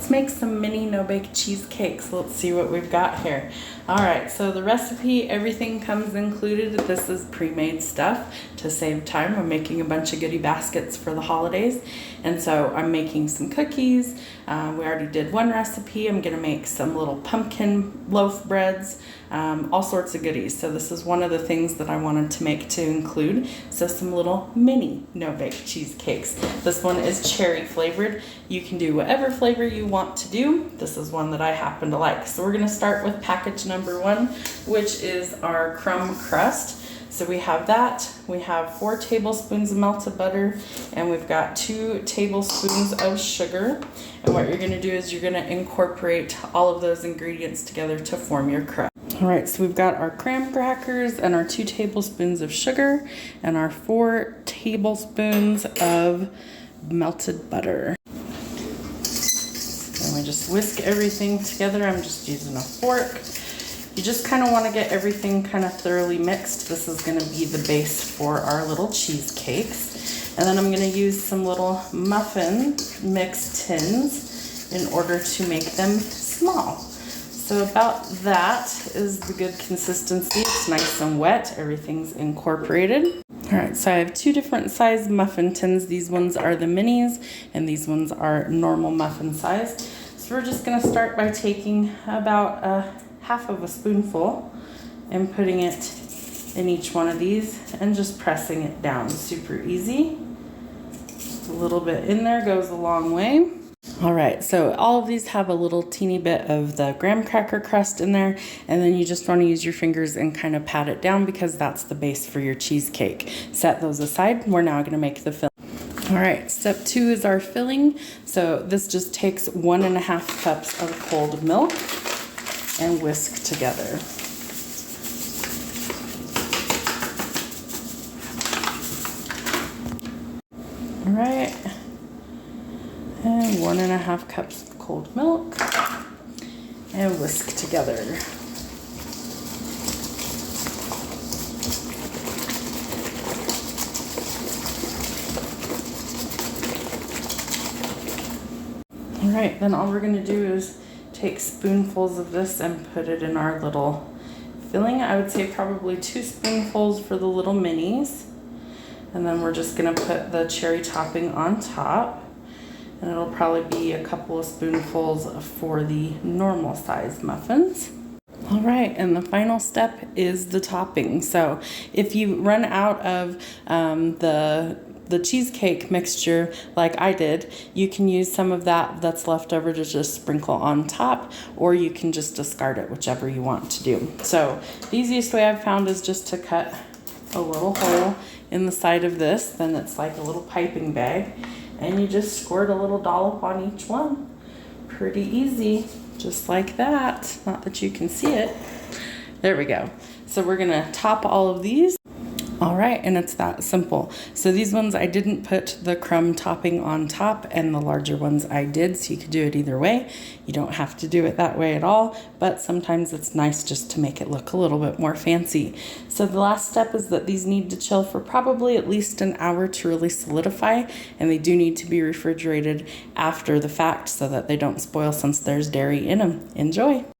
Let's make some mini no-bake cheesecakes. Let's see what we've got here. All right, so the recipe, everything comes included. This is pre-made stuff to save time. I'm making a bunch of goodie baskets for the holidays. And so I'm making some cookies. We already did one recipe. I'm gonna make some little pumpkin loaf breads, all sorts of goodies. So this is one of the things that I wanted to make to include. So some little mini no-bake cheesecakes. This one is cherry flavored. You can do whatever flavor you want to do. This is one that I happen to like. So we're gonna start with package number 1, which is our crumb crust. So we have that. We have 4 tablespoons of melted butter, and we've got 2 tablespoons of sugar. And what you're gonna do is you're gonna incorporate all of those ingredients together to form your crust. All right, so we've got our graham crackers and our 2 tablespoons of sugar and our 4 tablespoons of melted butter. And we just whisk everything together. I'm just using a fork. You just kind of want to get everything kind of thoroughly mixed. This is going to be the base for our little cheesecakes. And then I'm going to use some little muffin mix tins in order to make them small. So about that is the good consistency. It's nice and wet. Everything's incorporated. All right, so I have 2 different size muffin tins. These ones are the minis, and these ones are normal muffin size. So we're just going to start by taking about half of a spoonful and putting it in each one of these and just pressing it down. Super easy. A little bit in there goes a long way. All right, so all of these have a little teeny bit of the graham cracker crust in there, and then you just want to use your fingers and kind of pat it down because that's the base for your cheesecake. Set those aside. We're now going to make the filling. All right, step 2 is our filling. So this just takes 1.5 cups of cold milk and whisk together. All right, and 1.5 cups of cold milk and whisk together. All right, then all we're gonna do is take spoonfuls of this and put it in our little filling. I would say probably 2 spoonfuls for the little minis. And then we're just gonna put the cherry topping on top. And it'll probably be a couple of spoonfuls for the normal size muffins. All right, and the final step is the topping. So if you run out of the cheesecake mixture like I did, you can use some of that that's left over to just sprinkle on top, or you can just discard it, whichever you want to do. So the easiest way I've found is just to cut a little hole in the side of this. Then it's like a little piping bag, and you just squirt a little dollop on each one. Pretty easy, just like that. Not that you can see it. There we go. So we're gonna top all of these. All right, and it's that simple. So these ones I didn't put the crumb topping on top, and the larger ones I did, so you could do it either way. You don't have to do it that way at all, but sometimes it's nice just to make it look a little bit more fancy. So the last step is that these need to chill for probably at least an hour to really solidify, and they do need to be refrigerated after the fact so that they don't spoil since there's dairy in them. Enjoy.